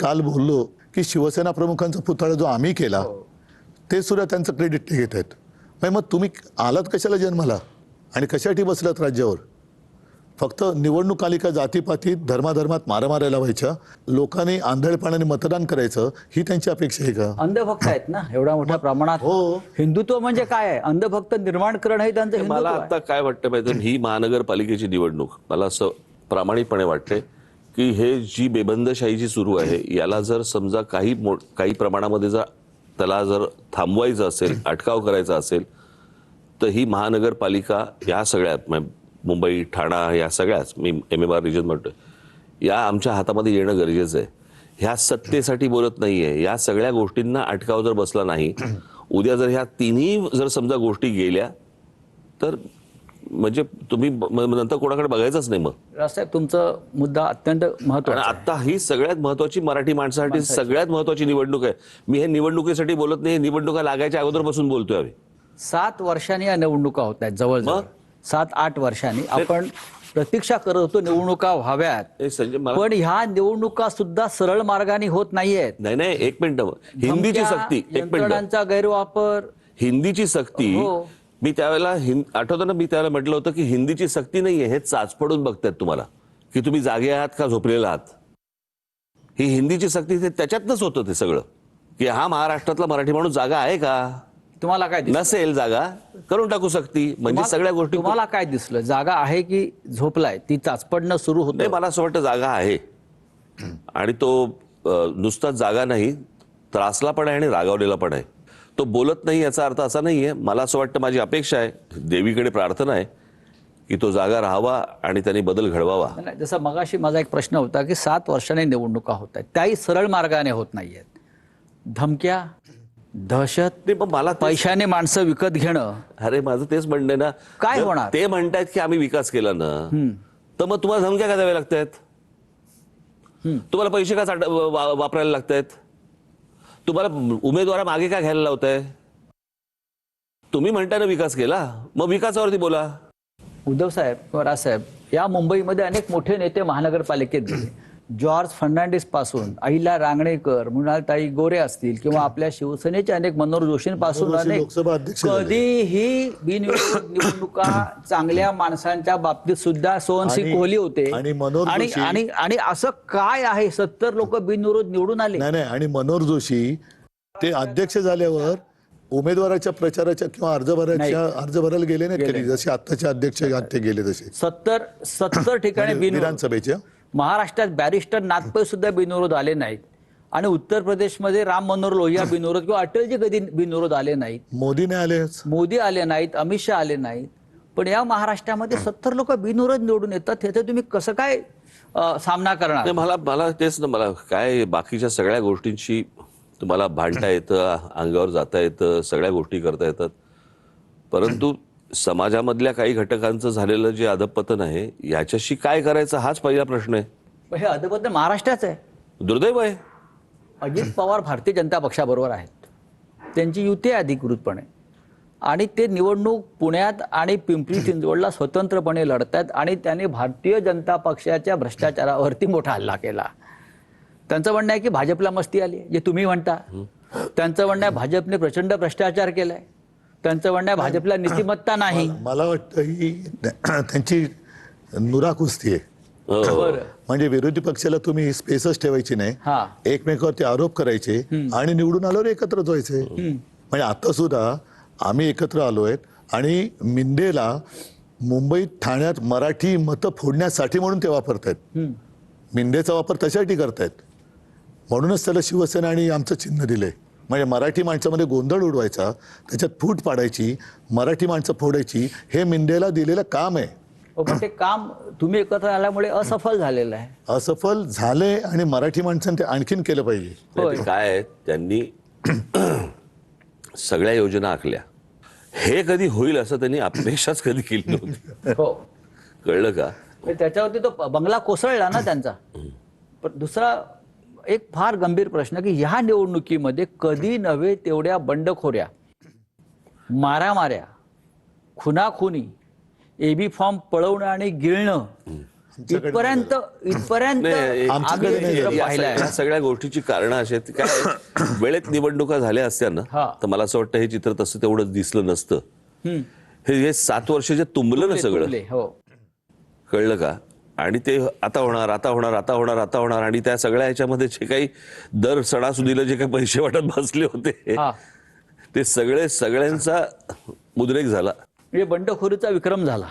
काल बोललो की शिवसेना प्रमुखांचा पुतळा जो आम्ही केला ते सुद्धा त्यांचं क्रेडिट ते घेत आहेत. मग तुम्ही आलात कशाला जन्माला आणि कशासाठी बसलात राज्यावर? फक्त निवडणूक आली का जातीपातीत धर्माधर्मात मारामाऱ्या लावायच्या, लोकांनी आंधळेपणाने मतदान करायचं ही त्यांची अपेक्षा आहे का? अंधभक्त आहेत ना एवढ्या मोठ्या प्रमाणात. हो. हिंदुत्व म्हणजे काय आहे? अंधभक्त निर्माण करणं हे त्यांचं हिंदुत्व मला आहे. आता काय वाटतं माहिती, ही महानगरपालिकेची निवडणूक मला असं प्रामाणिकपणे वाटते की हे जी बेबंदशाही जी सुरू आहे याला जर समजा काही प्रमाणामध्ये जर त्याला जर थांबवायचं असेल, अटकाव करायचा असेल, तर ही महानगरपालिका या सगळ्यात मुंबई, ठाणा या सगळ्याच, मी MMR रिजन म्हणतोय, या आमच्या हातामध्ये येणं गरजेचं आहे. ह्या सत्तेसाठी बोलत नाहीये. या सगळ्या गोष्टींना अटकाव जर बसला नाही, उद्या जर ह्या तिन्ही जर समजा गोष्टी गेल्या तर म्हणजे तुम्ही नंतर कोणाकडे बघायचंच नाही. मग रावसाहेब तुमचा मुद्दा अत्यंत महत्त्वाचा आहे. आता ही सगळ्यात महत्वाची मराठी माणसासाठी सगळ्यात महत्वाची निवडणूक आहे. मी हे निवडणुकीसाठी बोलत नाही, निवडणुका लागायच्या अगोदरपासून बोलतोय आम्ही. 7 वर्षांनी या निवडणुका होत आहेत, जवळजवळ 7-8 वर्षांनी आपण प्रतीक्षा करत होतो निवडणुका व्हाव्यात. संजय पण ह्या निवडणुका सुद्धा सरळ मार्गाने होत नाहीयेत. नाही, एक मिनिट. हिंदीची सक्ती, एक मिनिट, यंत्रणांचा गैरवापर, हिंदीची सक्ती. हो. मी त्यावेळेला आठवतं ना, मी त्यावेळेला म्हटलं होतं की हिंदीची सक्ती नाहीये, हे चाचपडून बघतायत तुम्हाला की तुम्ही जागे आहात का झोपलेला आहात. ही हिंदीची सक्ती त्याच्यातनंच होतं ते सगळं, की हा महाराष्ट्रातला मराठी माणूस जागा आहे का? तुम्हाला काय दिसलं? नसेल जागा करून टाकू सक्ती. म्हणजे सगळ्या गोष्टी. तुम्हाला काय दिसलं? जागा आहे की झोपलाय? ती चाचपडणं सुरू होते. मला असं वाटतं जागा आहे, आणि तो नुसताच जागा नाही, त्रासला पण आहे आणि रागावलेला पण आहे. तो बोलत नाही याचा अर्थ असा नाहीये. मला असं वाटतं, माझी अपेक्षा आहे, देवीकडे प्रार्थना आहे की तो जागा राहावा आणि त्यांनी बदल घडवावा. जसं मगाशी माझा एक प्रश्न होता की 7 वर्षांनी निवडणुका होत आहेत, त्याही सरळ मार्गाने होत नाहीयेत. धमक्या, दहशत, मला पैशाने माणसं विकत घेणं. अरे माझं तेच म्हणणं ना, काय होणार? ते म्हणतायत की आम्ही विकास केला ना, तर मग तुम्हाला धमक्या का द्याव्या लागतायत? तुम्हाला पैसे का वापरायला लागतायत? तुम्हाला उमेदवार मागे का घ्यायला लावताय? तुम्ही म्हणताय ना विकास केला, मग विकासावरती बोला. उद्धव साहेब किंवा राजसाहेब, या मुंबईमध्ये अनेक मोठे नेते महानगरपालिकेत गेले. जॉर्ज फर्नांडिस पासून अहिल्या रांगणेकर, मृणालताई गोरे असतील किंवा आपल्या शिवसेनेचे अनेक मनोहर जोशींपासून अनेक, लोकसभा अध्यक्ष झाले. कधीही बिनविरोध निवडणुका चांगल्या माणसांच्या बाबतीत सुद्धा सोहनसिंग कोहली होते. आणि मनोहर आणि जोशी- आणि आणि असं काय आहे, 70 लोक बिनविरोध निवडून आले. नाही, आणि मनोहर जोशी ते अध्यक्ष झाल्यावर उमेदवाराच्या प्रचाराच्या किंवा अर्ज भरायला गेले नाहीत कधी, जसे आत्ताचे अध्यक्ष ते गेले तसे 70 ठिकाणी बिनविरोध. विधानसभेच्या महाराष्ट्रात बॅरिस्टर नागपै सुद्धा बिनविरोध आले नाहीत, आणि उत्तर प्रदेशमध्ये राम मनोहर लोहिया बिनविरोध किंवा अटलजी कधी बिनविरोध आले नाहीत. मोदी आले नाहीत, अमित शहा आले नाहीत. पण या महाराष्ट्रामध्ये 70 लोक बिनविरोध निवडून येतात, त्याचा तुम्ही कसं काय सामना करणार? मला तेच ना, मला काय बाकीच्या सगळ्या गोष्टींशी तुम्हाला भांडता येतं, अंगावर जाता येतं, सगळ्या गोष्टी करता येतात, परंतु समाजामधल्या काही घटकांचं झालेलं जे अधपतन आहे याच्याशी काय करायचं हाच पहिला प्रश्न आहे. हे अधपतन महाराष्ट्राचं आहे. दुर्दैव आहे. अजित पवार भारतीय जनता पक्षाबरोबर आहेत, त्यांची युती आहे अधिकृतपणे, आणि ते निवडणूक पुण्यात आणि पिंपरी चिंचवडला स्वतंत्रपणे लढतात, आणि त्याने भारतीय जनता पक्षाच्या भ्रष्टाचारावरती मोठा हल्ला केला. त्यांचं म्हणणं आहे की भाजपला मस्ती आली, जे तुम्ही म्हणता. त्यांचं म्हणणं आहे भाजपने प्रचंड भ्रष्टाचार केलाय. त्यांचं म्हणणं आहे भाजपला नीतिमत्ता नाही. मला वाटतं ही त्यांची नुरा कुस्ती आहे. म्हणजे विरोधी पक्षाला तुम्ही स्पेसच ठेवायची नाही, एकमेकावरती आरोप करायचे आणि निवडून आल्यावर एकत्रच व्हायचे. म्हणजे आता सुद्धा आम्ही एकत्र आलोय, आणि मिंदेला मुंबईत ठाण्यात मराठी मतं फोडण्यासाठी म्हणून ते वापरतायत. मिंदेचा वापर त्यासाठी करतायत, म्हणूनच त्याला शिवसेना आणि आमचं चिन्ह दिलंय. म्हणजे मराठी माणसामध्ये गोंधळ उडवायचा, त्याच्यात फूट पाडायची, मराठी माणसं फोडायची, हे मिंदेला दिलेलं काम आहे. पण ते काम तुम्ही एकत्र आल्यामुळे असफल झालेलं आहे. असफल झाले, आणि मराठी माणसांनी ते आणखीन केलं पाहिजे. काय त्यांनी सगळ्या योजना आखल्या, हे कधी होईल असं त्यांनी अपेक्षाच कधी केली नव्हती. कळलं का? त्याच्यावरती तो बंगला कोसळला ना त्यांचा. पण दुसरा एक फार गंभीर प्रश्न की ह्या निवडणुकीमध्ये कधी नव्हे तेवढ्या बंडखोऱ्या, मारामाऱ्या, खुनाखुनी, एबी फॉर्म पळवणं आणि गिळणं, इथपर्यंत नाही, आमच्याकडे आम्ही नाही चित्र झालं. पाहिलंय. या सगळ्या गोष्टीची कारणं अशी आहेत की काय वेळेत निवडणुका झाल्या असत्या ना हा. तर मला असं वाटतं हे चित्र तसं तेवढं दिसलं नसतं. हम्म. हे 7 वर्ष जे तुंबलं ना सगळं, तुंबले, हो. कळलं का? आणि ते आता होणार आता होणार आता होणार आता होणार आणि त्या सगळ्या ह्याच्यामध्ये जे काही दर सणासुदीला जे काही पैसे वाटत बसले होते हा. ते सगळ्यांचा उद्रेक झाला. म्हणजे बंडखोरीचा विक्रम झाला.